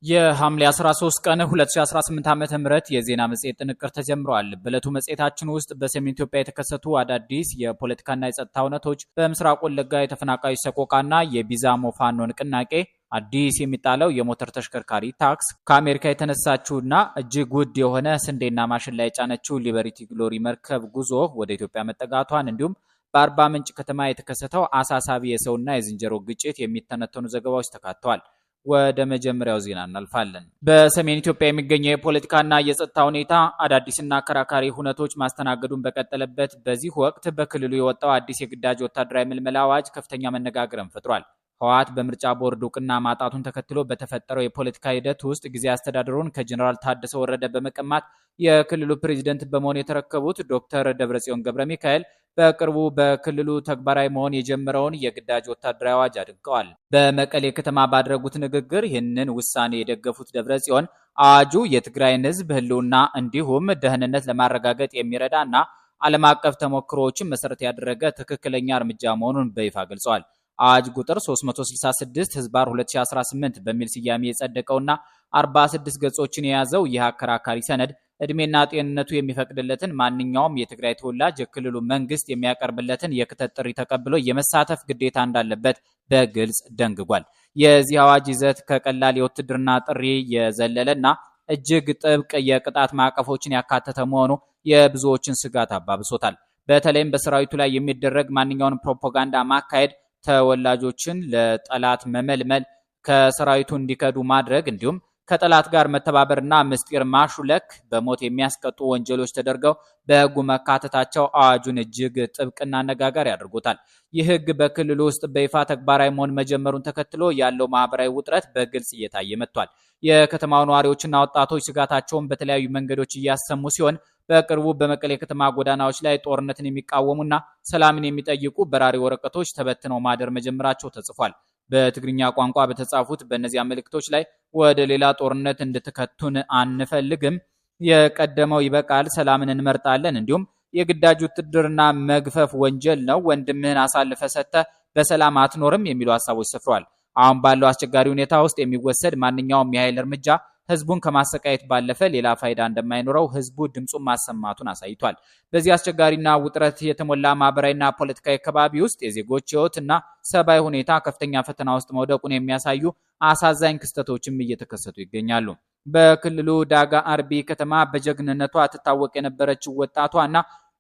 የሐምሌ 13 ቀን 2018 ዓ.ም የዜና መጽሔት ጥንቅር ተጀምሯል። በዕለቱ መጽሔታችን ውስጥ በሰሜን ኢትዮጵያ የተከሰቱ አዳዲስ የፖለቲካና የጸጥታ እውነቶች፣ በምስራቅ ወለጋ የተፈናቃዮች ሰቆቃና የቢዛሞ ፋኖ ንቅናቄ፣ አዲስ የሚጣለው የሞተር ተሽከርካሪ ታክስ፣ ከአሜሪካ የተነሳችውና እጅግ ውድ የሆነ ስንዴና ማሽን ላይ የጫነችው ሊበሪቲ ግሎሪ መርከብ ጉዞ ወደ ኢትዮጵያ መጠጋቷን እንዲሁም በአርባ ምንጭ ከተማ የተከሰተው አሳሳቢ የሰውና የዝንጀሮ ግጭት የሚተነተኑ ዘገባዎች ተካተዋል። ወደ መጀመሪያው ዜና እናልፋለን። በሰሜን ኢትዮጵያ የሚገኘው የፖለቲካና የጸጥታ ሁኔታ አዳዲስና አከራካሪ ሁነቶች ማስተናገዱን በቀጠለበት በዚህ ወቅት በክልሉ የወጣው አዲስ የግዳጅ ወታደራዊ ምልመላ አዋጅ ከፍተኛ መነጋገርን ፈጥሯል። ህወሓት በምርጫ ቦርድ እውቅና ማጣቱን ተከትሎ በተፈጠረው የፖለቲካ ሂደት ውስጥ ጊዜ አስተዳደሩን ከጀነራል ታደሰ ወረደ በመቀማት የክልሉ ፕሬዝዳንት በመሆን የተረከቡት ዶክተር ደብረጽዮን ገብረ ሚካኤል በቅርቡ በክልሉ ተግባራዊ መሆን የጀመረውን የግዳጅ ወታደራዊ አዋጅ አድንቀዋል። በመቀሌ ከተማ ባደረጉት ንግግር ይህንን ውሳኔ የደገፉት ደብረጽዮን አዋጁ የትግራይን ህዝብ ህልውና እንዲሁም ደህንነት ለማረጋገጥ የሚረዳና ዓለም አቀፍ ተሞክሮዎችን መሰረት ያደረገ ትክክለኛ እርምጃ መሆኑን በይፋ ገልጸዋል። አዋጅ ቁጥር 366 ህዝባር 2018 በሚል ስያሜ የጸደቀውና 46 ገጾችን የያዘው ይህ አከራካሪ ሰነድ እድሜና ጤንነቱ የሚፈቅድለትን ማንኛውም የትግራይ ተወላጅ የክልሉ መንግስት የሚያቀርብለትን የክተት ጥሪ ተቀብሎ የመሳተፍ ግዴታ እንዳለበት በግልጽ ደንግጓል። የዚህ አዋጅ ይዘት ከቀላል የውትድርና ጥሪ የዘለለና እጅግ ጥብቅ የቅጣት ማዕቀፎችን ያካተተ መሆኑ የብዙዎችን ስጋት አባብሶታል። በተለይም በሰራዊቱ ላይ የሚደረግ ማንኛውንም ፕሮፓጋንዳ ማካሄድ፣ ተወላጆችን ለጠላት መመልመል፣ ከሰራዊቱ እንዲከዱ ማድረግ እንዲሁም ከጠላት ጋር መተባበርና ምስጢር ማሹለክ በሞት የሚያስቀጡ ወንጀሎች ተደርገው በህጉ መካተታቸው አዋጁን እጅግ ጥብቅና አነጋጋሪ አድርጎታል። ይህ ህግ በክልሉ ውስጥ በይፋ ተግባራዊ መሆን መጀመሩን ተከትሎ ያለው ማህበራዊ ውጥረት በግልጽ እየታየ መጥቷል። የከተማው ነዋሪዎችና ወጣቶች ስጋታቸውን በተለያዩ መንገዶች እያሰሙ ሲሆን በቅርቡ በመቀሌ ከተማ ጎዳናዎች ላይ ጦርነትን የሚቃወሙና ሰላምን የሚጠይቁ በራሪ ወረቀቶች ተበትነው ማደር መጀመራቸው ተጽፏል። በትግርኛ ቋንቋ በተጻፉት በእነዚያ መልእክቶች ላይ ወደ ሌላ ጦርነት እንድትከቱን አንፈልግም፣ የቀደመው ይበቃል፣ ሰላምን እንመርጣለን፣ እንዲሁም የግዳጅ ውትድርና መግፈፍ ወንጀል ነው፣ ወንድምህን አሳልፈ ሰጥተህ በሰላም አትኖርም የሚሉ ሀሳቦች ሰፍረዋል። አሁን ባለው አስቸጋሪ ሁኔታ ውስጥ የሚወሰድ ማንኛውም የኃይል እርምጃ ህዝቡን ከማሰቃየት ባለፈ ሌላ ፋይዳ እንደማይኖረው ህዝቡ ድምጹን ማሰማቱን አሳይቷል። በዚህ አስቸጋሪና ውጥረት የተሞላ ማህበራዊና ፖለቲካዊ ከባቢ ውስጥ የዜጎች ህይወትና ሰብአዊ ሁኔታ ከፍተኛ ፈተና ውስጥ መውደቁን የሚያሳዩ አሳዛኝ ክስተቶችም እየተከሰቱ ይገኛሉ። በክልሉ ዳጋ አርቢ ከተማ በጀግንነቷ ትታወቅ የነበረችው ወጣቷና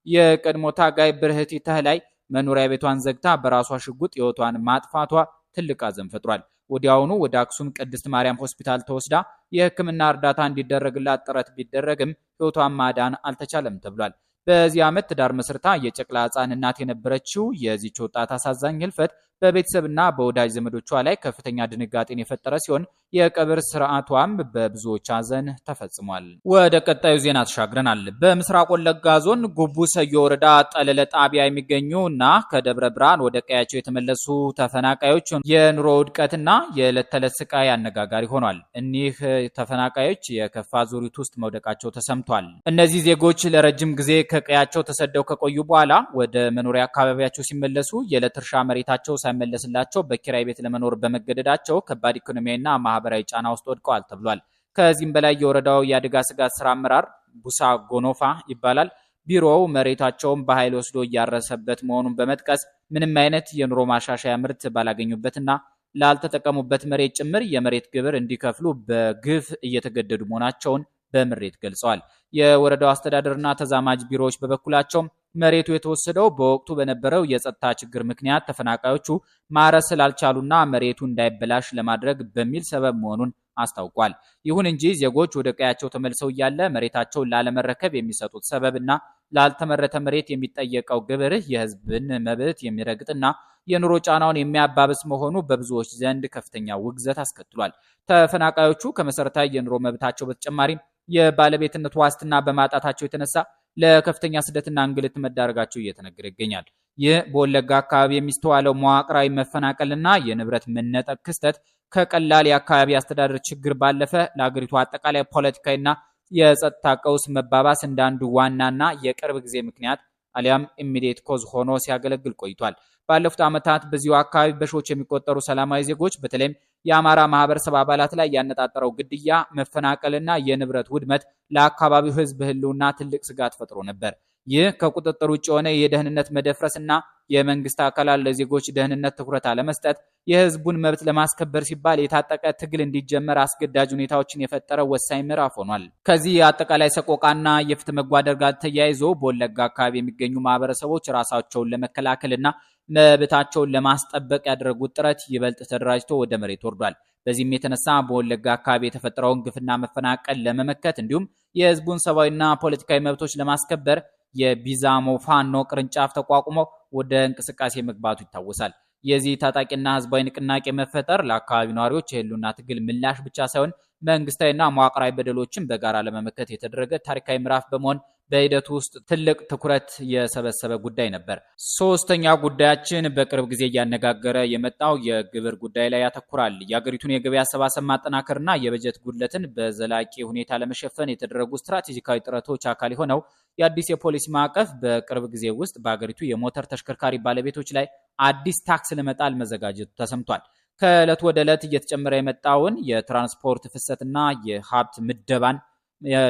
የቀድሞ ታጋይ ብርህቲ ተህላይ መኖሪያ ቤቷን ዘግታ በራሷ ሽጉጥ ህይወቷን ማጥፋቷ ትልቅ ሐዘን ፈጥሯል። ወዲያውኑ ወደ አክሱም ቅድስት ማርያም ሆስፒታል ተወስዳ የህክምና እርዳታ እንዲደረግላት ጥረት ቢደረግም ህይወቷን ማዳን አልተቻለም ተብሏል። በዚህ ዓመት ትዳር መስርታ የጨቅላ ህፃን እናት የነበረችው የዚች ወጣት አሳዛኝ ህልፈት በቤተሰብና በወዳጅ ዘመዶቿ ላይ ከፍተኛ ድንጋጤን የፈጠረ ሲሆን የቀብር ስርዓቷም በብዙዎች ሐዘን ተፈጽሟል። ወደ ቀጣዩ ዜና ተሻግረናል። በምስራቅ ወለጋ ዞን ጉቡ ሰዮ ወረዳ ጠለለ ጣቢያ የሚገኙና ከደብረ ብርሃን ወደ ቀያቸው የተመለሱ ተፈናቃዮች የኑሮ ውድቀትና የዕለት ተዕለት ስቃይ አነጋጋሪ ሆኗል። እኒህ ተፈናቃዮች የከፋ ዙሪት ውስጥ መውደቃቸው ተሰምቷል። እነዚህ ዜጎች ለረጅም ጊዜ ከቀያቸው ተሰደው ከቆዩ በኋላ ወደ መኖሪያ አካባቢያቸው ሲመለሱ የዕለት እርሻ መሬታቸው ሳይመለስላቸው በኪራይ ቤት ለመኖር በመገደዳቸው ከባድ ኢኮኖሚያዊና ማህበራዊ ጫና ውስጥ ወድቀዋል ተብሏል። ከዚህም በላይ የወረዳው የአደጋ ስጋት ስራ አመራር ቡሳ ጎኖፋ ይባላል ቢሮው መሬታቸውን በኃይል ወስዶ እያረሰበት መሆኑን በመጥቀስ ምንም አይነት የኑሮ ማሻሻያ ምርት ባላገኙበትና ላልተጠቀሙበት መሬት ጭምር የመሬት ግብር እንዲከፍሉ በግፍ እየተገደዱ መሆናቸውን በምሬት ገልጸዋል። የወረዳው አስተዳደርና ተዛማጅ ቢሮዎች በበኩላቸው መሬቱ የተወሰደው በወቅቱ በነበረው የጸጥታ ችግር ምክንያት ተፈናቃዮቹ ማረስ ስላልቻሉና መሬቱ እንዳይበላሽ ለማድረግ በሚል ሰበብ መሆኑን አስታውቋል። ይሁን እንጂ ዜጎች ወደ ቀያቸው ተመልሰው እያለ መሬታቸውን ላለመረከብ የሚሰጡት ሰበብና ላልተመረተ መሬት የሚጠየቀው ግብር የህዝብን መብት የሚረግጥና የኑሮ ጫናውን የሚያባብስ መሆኑ በብዙዎች ዘንድ ከፍተኛ ውግዘት አስከትሏል። ተፈናቃዮቹ ከመሰረታዊ የኑሮ መብታቸው በተጨማሪ የባለቤትነት ዋስትና በማጣታቸው የተነሳ ለከፍተኛ ስደትና እንግልት መዳረጋቸው እየተነገረ ይገኛል። ይህ በወለጋ አካባቢ የሚስተዋለው መዋቅራዊ መፈናቀልና የንብረት መነጠቅ ክስተት ከቀላል የአካባቢ አስተዳደር ችግር ባለፈ ለሀገሪቱ አጠቃላይ ፖለቲካዊና የጸጥታ ቀውስ መባባስ እንዳንዱ ዋናና የቅርብ ጊዜ ምክንያት አሊያም ኢሚዲየት ኮዝ ሆኖ ሲያገለግል ቆይቷል። ባለፉት ዓመታት በዚሁ አካባቢ በሺዎች የሚቆጠሩ ሰላማዊ ዜጎች በተለይም የአማራ ማህበረሰብ አባላት ላይ ያነጣጠረው ግድያ፣ መፈናቀልና የንብረት ውድመት ለአካባቢው ህዝብ ህልውና ትልቅ ስጋት ፈጥሮ ነበር። ይህ ከቁጥጥር ውጭ የሆነ የደህንነት መደፍረስና የመንግስት አካላት ለዜጎች ደህንነት ትኩረት አለመስጠት የህዝቡን መብት ለማስከበር ሲባል የታጠቀ ትግል እንዲጀመር አስገዳጅ ሁኔታዎችን የፈጠረ ወሳኝ ምዕራፍ ሆኗል። ከዚህ አጠቃላይ ሰቆቃና የፍትህ መጓደል ጋር ተያይዞ በወለጋ አካባቢ የሚገኙ ማህበረሰቦች ራሳቸውን ለመከላከልና መብታቸውን ለማስጠበቅ ያደረጉት ጥረት ይበልጥ ተደራጅቶ ወደ መሬት ወርዷል። በዚህም የተነሳ በወለጋ አካባቢ የተፈጠረውን ግፍና መፈናቀል ለመመከት እንዲሁም የህዝቡን ሰብአዊና ፖለቲካዊ መብቶች ለማስከበር የቢዛሞ ፋኖ ቅርንጫፍ ተቋቁሞ ወደ እንቅስቃሴ መግባቱ ይታወሳል። የዚህ ታጣቂና ህዝባዊ ንቅናቄ መፈጠር ለአካባቢው ነዋሪዎች የህልውና ትግል ምላሽ ብቻ ሳይሆን መንግስታዊና መዋቅራዊ በደሎችን በጋራ ለመመከት የተደረገ ታሪካዊ ምዕራፍ በመሆን በሂደቱ ውስጥ ትልቅ ትኩረት የሰበሰበ ጉዳይ ነበር። ሶስተኛ ጉዳያችን በቅርብ ጊዜ እያነጋገረ የመጣው የግብር ጉዳይ ላይ ያተኩራል። የአገሪቱን የገቢ አሰባሰብ ማጠናከርና የበጀት ጉድለትን በዘላቂ ሁኔታ ለመሸፈን የተደረጉ ስትራቴጂካዊ ጥረቶች አካል የሆነው የአዲስ የፖሊሲ ማዕቀፍ በቅርብ ጊዜ ውስጥ በአገሪቱ የሞተር ተሽከርካሪ ባለቤቶች ላይ አዲስ ታክስ ለመጣል መዘጋጀቱ ተሰምቷል። ከዕለት ወደ ዕለት እየተጨመረ የመጣውን የትራንስፖርት ፍሰትና የሀብት ምደባን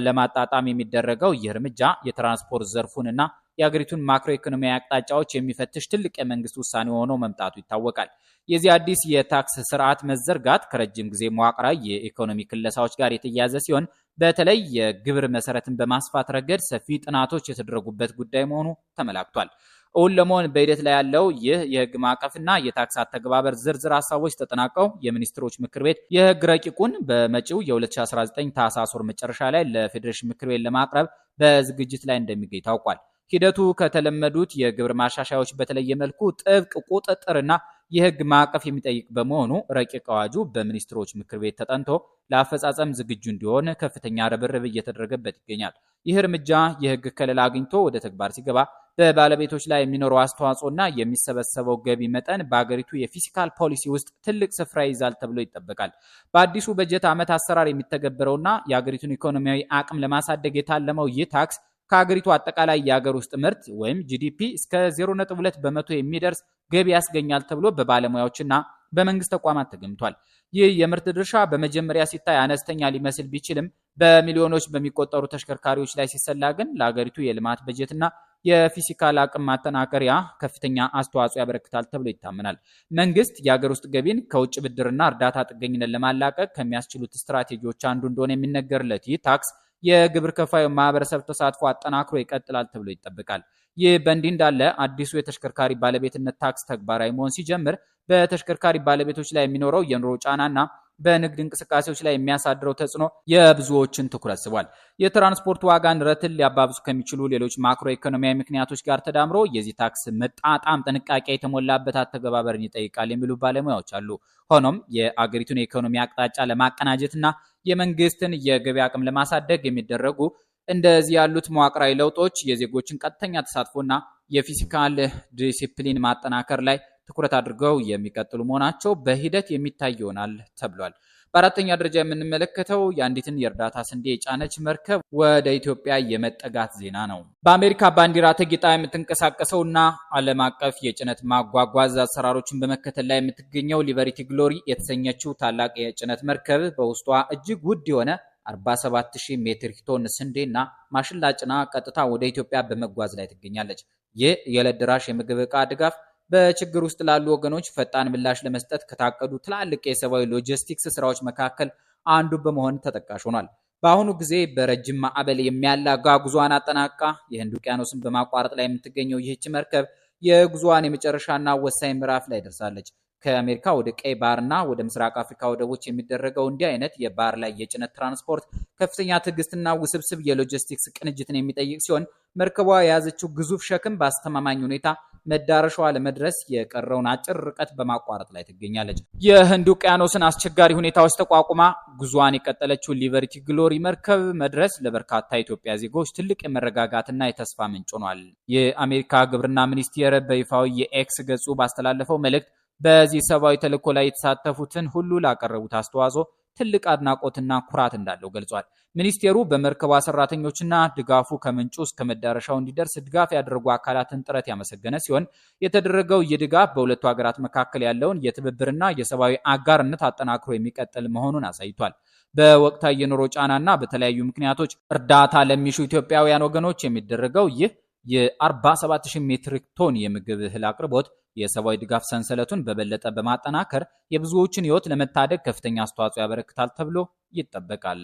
ለማጣጣም የሚደረገው ይህ እርምጃ የትራንስፖርት ዘርፉንና የአገሪቱን ማክሮ ኢኮኖሚያዊ አቅጣጫዎች የሚፈትሽ ትልቅ የመንግስት ውሳኔ ሆኖ መምጣቱ ይታወቃል። የዚህ አዲስ የታክስ ስርዓት መዘርጋት ከረጅም ጊዜ መዋቅራዊ የኢኮኖሚ ክለሳዎች ጋር የተያያዘ ሲሆን በተለይ የግብር መሰረትን በማስፋት ረገድ ሰፊ ጥናቶች የተደረጉበት ጉዳይ መሆኑ ተመላክቷል። እውን ለመሆን በሂደት ላይ ያለው ይህ የህግ ማዕቀፍና የታክስ አተገባበር ዝርዝር ሀሳቦች ተጠናቀው የሚኒስትሮች ምክር ቤት የህግ ረቂቁን በመጪው የ2019 ታህሳስ ወር መጨረሻ ላይ ለፌዴሬሽን ምክር ቤት ለማቅረብ በዝግጅት ላይ እንደሚገኝ ታውቋል። ሂደቱ ከተለመዱት የግብር ማሻሻያዎች በተለየ መልኩ ጥብቅ ቁጥጥርና የህግ ማዕቀፍ የሚጠይቅ በመሆኑ ረቂቅ አዋጁ በሚኒስትሮች ምክር ቤት ተጠንቶ ለአፈጻጸም ዝግጁ እንዲሆን ከፍተኛ ርብርብ እየተደረገበት ይገኛል። ይህ እርምጃ የህግ ከለላ አግኝቶ ወደ ተግባር ሲገባ በባለቤቶች ላይ የሚኖረው አስተዋጽኦና የሚሰበሰበው ገቢ መጠን በአገሪቱ የፊስካል ፖሊሲ ውስጥ ትልቅ ስፍራ ይዛል ተብሎ ይጠበቃል። በአዲሱ በጀት ዓመት አሰራር የሚተገበረውና የአገሪቱን ኢኮኖሚያዊ አቅም ለማሳደግ የታለመው ይህ ታክስ ከአገሪቱ አጠቃላይ የአገር ውስጥ ምርት ወይም ጂዲፒ እስከ 0.2 በመቶ የሚደርስ ገቢ ያስገኛል ተብሎ በባለሙያዎችና በመንግስት ተቋማት ተገምቷል። ይህ የምርት ድርሻ በመጀመሪያ ሲታይ አነስተኛ ሊመስል ቢችልም በሚሊዮኖች በሚቆጠሩ ተሽከርካሪዎች ላይ ሲሰላ ግን ለአገሪቱ የልማት በጀትና የፊስካል አቅም ማጠናከሪያ ከፍተኛ አስተዋጽኦ ያበረክታል ተብሎ ይታመናል። መንግስት የአገር ውስጥ ገቢን ከውጭ ብድርና እርዳታ ጥገኝነት ለማላቀቅ ከሚያስችሉት ስትራቴጂዎች አንዱ እንደሆነ የሚነገርለት ይህ ታክስ የግብር ከፋዩ ማህበረሰብ ተሳትፎ አጠናክሮ ይቀጥላል ተብሎ ይጠበቃል። ይህ በእንዲህ እንዳለ አዲሱ የተሽከርካሪ ባለቤትነት ታክስ ተግባራዊ መሆን ሲጀምር በተሽከርካሪ ባለቤቶች ላይ የሚኖረው የኑሮ ጫናና በንግድ እንቅስቃሴዎች ላይ የሚያሳድረው ተጽዕኖ የብዙዎችን ትኩረት ስቧል። የትራንስፖርት ዋጋ ንረትን ሊያባብሱ ከሚችሉ ሌሎች ማክሮ ኢኮኖሚያዊ ምክንያቶች ጋር ተዳምሮ የዚህ ታክስ መጣጣም ጥንቃቄ የተሞላበት አተገባበርን ይጠይቃል የሚሉ ባለሙያዎች አሉ። ሆኖም የአገሪቱን የኢኮኖሚ አቅጣጫ ለማቀናጀትና የመንግስትን የገቢ አቅም ለማሳደግ የሚደረጉ እንደዚህ ያሉት መዋቅራዊ ለውጦች የዜጎችን ቀጥተኛ ተሳትፎና የፊስካል ዲሲፕሊን ማጠናከር ላይ ትኩረት አድርገው የሚቀጥሉ መሆናቸው በሂደት የሚታይ ይሆናል ተብሏል። በአራተኛ ደረጃ የምንመለከተው የአንዲትን የእርዳታ ስንዴ የጫነች መርከብ ወደ ኢትዮጵያ የመጠጋት ዜና ነው። በአሜሪካ ባንዲራ ተጊጣ የምትንቀሳቀሰውና ዓለም አቀፍ የጭነት ማጓጓዝ አሰራሮችን በመከተል ላይ የምትገኘው ሊበርቲ ግሎሪ የተሰኘችው ታላቅ የጭነት መርከብ በውስጧ እጅግ ውድ የሆነ 47000 ሜትሪክ ቶን ስንዴና ማሽላ ጭና ቀጥታ ወደ ኢትዮጵያ በመጓዝ ላይ ትገኛለች። ይህ የዕለት ደራሽ የምግብ ዕቃ ድጋፍ በችግር ውስጥ ላሉ ወገኖች ፈጣን ምላሽ ለመስጠት ከታቀዱ ትላልቅ የሰብአዊ ሎጂስቲክስ ስራዎች መካከል አንዱ በመሆን ተጠቃሽ ሆኗል። በአሁኑ ጊዜ በረጅም ማዕበል የሚያላጋ ጉዟን አጠናቃ የህንድ ውቅያኖስን በማቋረጥ ላይ የምትገኘው ይህች መርከብ የጉዟን የመጨረሻና ወሳኝ ምዕራፍ ላይ ደርሳለች። ከአሜሪካ ወደ ቀይ ባህርና ወደ ምስራቅ አፍሪካ ወደቦች የሚደረገው እንዲህ አይነት የባህር ላይ የጭነት ትራንስፖርት ከፍተኛ ትዕግስትና ውስብስብ የሎጂስቲክስ ቅንጅትን የሚጠይቅ ሲሆን መርከቧ የያዘችው ግዙፍ ሸክም በአስተማማኝ ሁኔታ መዳረሻዋ ለመድረስ የቀረውን አጭር ርቀት በማቋረጥ ላይ ትገኛለች። የህንድ ውቅያኖስን አስቸጋሪ ሁኔታዎች ተቋቁማ ጉዟን የቀጠለችው ሊበርቲ ግሎሪ መርከብ መድረስ ለበርካታ ኢትዮጵያ ዜጎች ትልቅ የመረጋጋትና የተስፋ ምንጭ ሆኗል። የአሜሪካ ግብርና ሚኒስቴር በይፋዊ የኤክስ ገጹ ባስተላለፈው መልእክት በዚህ ሰብአዊ ተልዕኮ ላይ የተሳተፉትን ሁሉ ላቀረቡት አስተዋጽኦ ትልቅ አድናቆትና ኩራት እንዳለው ገልጿል። ሚኒስቴሩ በመርከቧ ሰራተኞችና ድጋፉ ከምንጩ እስከ መዳረሻው እንዲደርስ ድጋፍ ያደረጉ አካላትን ጥረት ያመሰገነ ሲሆን የተደረገው ይህ ድጋፍ በሁለቱ ሀገራት መካከል ያለውን የትብብርና የሰብአዊ አጋርነት አጠናክሮ የሚቀጥል መሆኑን አሳይቷል። በወቅታዊ የኑሮ ጫናና በተለያዩ ምክንያቶች እርዳታ ለሚሹ ኢትዮጵያውያን ወገኖች የሚደረገው ይህ የ47,000 ሜትሪክ ቶን የምግብ እህል አቅርቦት የሰብአዊ ድጋፍ ሰንሰለቱን በበለጠ በማጠናከር የብዙዎችን ሕይወት ለመታደግ ከፍተኛ አስተዋጽኦ ያበረክታል ተብሎ ይጠበቃል።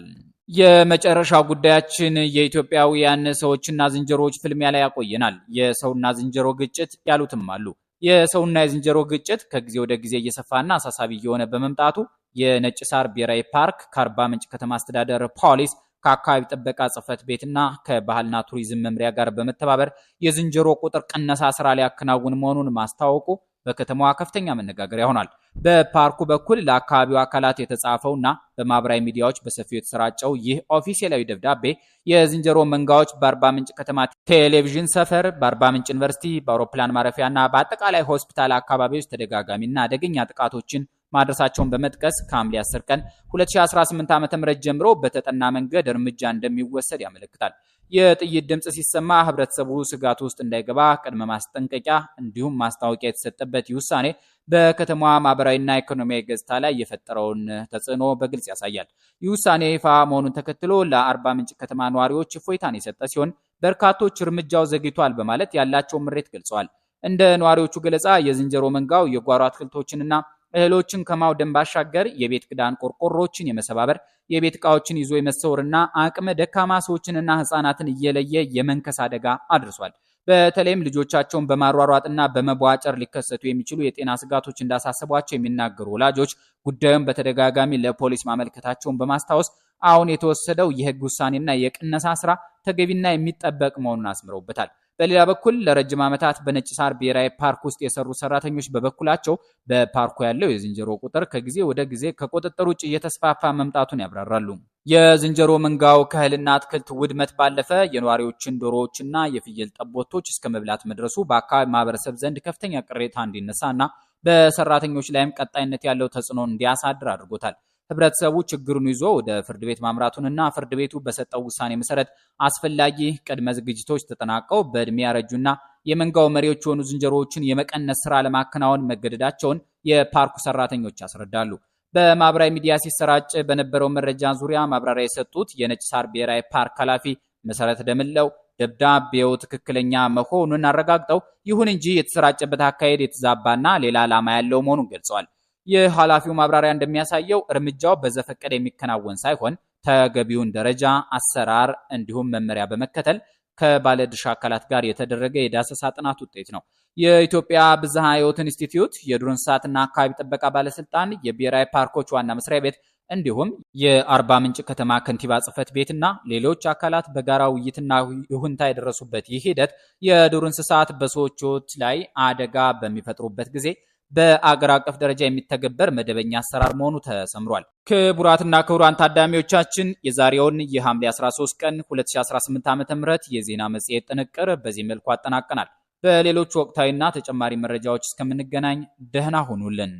የመጨረሻው ጉዳያችን የኢትዮጵያውያን ሰዎችና ዝንጀሮዎች ፍልሚያ ላይ ያቆየናል። የሰውና ዝንጀሮ ግጭት ያሉትም አሉ። የሰውና የዝንጀሮ ግጭት ከጊዜ ወደ ጊዜ እየሰፋና አሳሳቢ እየሆነ በመምጣቱ የነጭ ሳር ብሔራዊ ፓርክ ከአርባ ምንጭ ከተማ አስተዳደር ፖሊስ ከአካባቢ ጥበቃ ጽሕፈት ቤትና ከባህልና ቱሪዝም መምሪያ ጋር በመተባበር የዝንጀሮ ቁጥር ቅነሳ ስራ ሊያከናውን መሆኑን ማስታወቁ በከተማዋ ከፍተኛ መነጋገሪያ ሆኗል። በፓርኩ በኩል ለአካባቢው አካላት የተጻፈውና በማህበራዊ ሚዲያዎች በሰፊው የተሰራጨው ይህ ኦፊሴላዊ ደብዳቤ የዝንጀሮ መንጋዎች በአርባ ምንጭ ከተማ ቴሌቪዥን ሰፈር፣ በአርባ ምንጭ ዩኒቨርሲቲ፣ በአውሮፕላን ማረፊያና በአጠቃላይ ሆስፒታል አካባቢዎች ተደጋጋሚና አደገኛ ጥቃቶችን ማድረሳቸውን በመጥቀስ ከሐምሌ 10 ቀን 2018 ዓ.ም ጀምሮ በተጠና መንገድ እርምጃ እንደሚወሰድ ያመለክታል። የጥይት ድምጽ ሲሰማ ህብረተሰቡ ስጋት ውስጥ እንዳይገባ ቅድመ ማስጠንቀቂያ እንዲሁም ማስታወቂያ የተሰጠበት ይህ ውሳኔ በከተማዋ ማህበራዊና ኢኮኖሚያዊ ገጽታ ላይ የፈጠረውን ተጽዕኖ በግልጽ ያሳያል። ይህ ውሳኔ ይፋ መሆኑን ተከትሎ ለአርባ ምንጭ ከተማ ነዋሪዎች እፎይታን የሰጠ ሲሆን በርካቶች እርምጃው ዘግይቷል በማለት ያላቸውን ምሬት ገልጸዋል። እንደ ነዋሪዎቹ ገለጻ የዝንጀሮ መንጋው የጓሮ አትክልቶችንና እህሎችን ከማውደም ባሻገር የቤት ክዳን ቆርቆሮችን የመሰባበር የቤት ዕቃዎችን ይዞ የመሰወርና አቅመ ደካማ ሰዎችንና ህፃናትን እየለየ የመንከስ አደጋ አድርሷል። በተለይም ልጆቻቸውን በማሯሯጥና በመቧጨር ሊከሰቱ የሚችሉ የጤና ስጋቶች እንዳሳሰቧቸው የሚናገሩ ወላጆች ጉዳዩን በተደጋጋሚ ለፖሊስ ማመልከታቸውን በማስታወስ አሁን የተወሰደው የህግ ውሳኔና የቅነሳ ስራ ተገቢና የሚጠበቅ መሆኑን አስምረውበታል። በሌላ በኩል ለረጅም ዓመታት በነጭ ሳር ብሔራዊ ፓርክ ውስጥ የሰሩ ሰራተኞች በበኩላቸው በፓርኩ ያለው የዝንጀሮ ቁጥር ከጊዜ ወደ ጊዜ ከቁጥጥር ውጭ እየተስፋፋ መምጣቱን ያብራራሉ። የዝንጀሮ መንጋው ከእህልና አትክልት ውድመት ባለፈ የነዋሪዎችን ዶሮዎችና የፍየል ጠቦቶች እስከ መብላት መድረሱ በአካባቢ ማህበረሰብ ዘንድ ከፍተኛ ቅሬታ እንዲነሳና በሰራተኞች ላይም ቀጣይነት ያለው ተጽዕኖ እንዲያሳድር አድርጎታል። ህብረተሰቡ ችግሩን ይዞ ወደ ፍርድ ቤት ማምራቱንና ፍርድ ቤቱ በሰጠው ውሳኔ መሰረት አስፈላጊ ቅድመ ዝግጅቶች ተጠናቀው በእድሜ ያረጁና የመንጋው መሪዎች የሆኑ ዝንጀሮዎችን የመቀነስ ስራ ለማከናወን መገደዳቸውን የፓርኩ ሰራተኞች ያስረዳሉ። በማህበራዊ ሚዲያ ሲሰራጭ በነበረው መረጃ ዙሪያ ማብራሪያ የሰጡት የነጭ ሳር ብሔራዊ ፓርክ ኃላፊ መሰረት ደምለው ደብዳቤው ትክክለኛ መሆኑን አረጋግጠው ይሁን እንጂ የተሰራጨበት አካሄድ የተዛባና ሌላ ዓላማ ያለው መሆኑን ገልጸዋል። የኃላፊው ማብራሪያ እንደሚያሳየው እርምጃው በዘፈቀደ የሚከናወን ሳይሆን ተገቢውን ደረጃ፣ አሰራር እንዲሁም መመሪያ በመከተል ከባለድርሻ አካላት ጋር የተደረገ የዳሰሳ ጥናት ውጤት ነው። የኢትዮጵያ ብዝሃ ሕይወት ኢንስቲትዩት፣ የዱር እንስሳትና አካባቢ ጥበቃ ባለስልጣን፣ የብሔራዊ ፓርኮች ዋና መስሪያ ቤት እንዲሁም የአርባ ምንጭ ከተማ ከንቲባ ጽሕፈት ቤትና ሌሎች አካላት በጋራ ውይይትና ይሁንታ የደረሱበት ይህ ሂደት የዱር እንስሳት በሰዎች ላይ አደጋ በሚፈጥሩበት ጊዜ በአገር አቀፍ ደረጃ የሚተገበር መደበኛ አሰራር መሆኑ ተሰምሯል። ክቡራትና ክቡራን ታዳሚዎቻችን የዛሬውን የሐምሌ 13 ቀን 2018 ዓ.ም የዜና መጽሔት ጥንቅር በዚህ መልኩ አጠናቀናል። በሌሎች ወቅታዊና ተጨማሪ መረጃዎች እስከምንገናኝ ደህና ሁኑልን።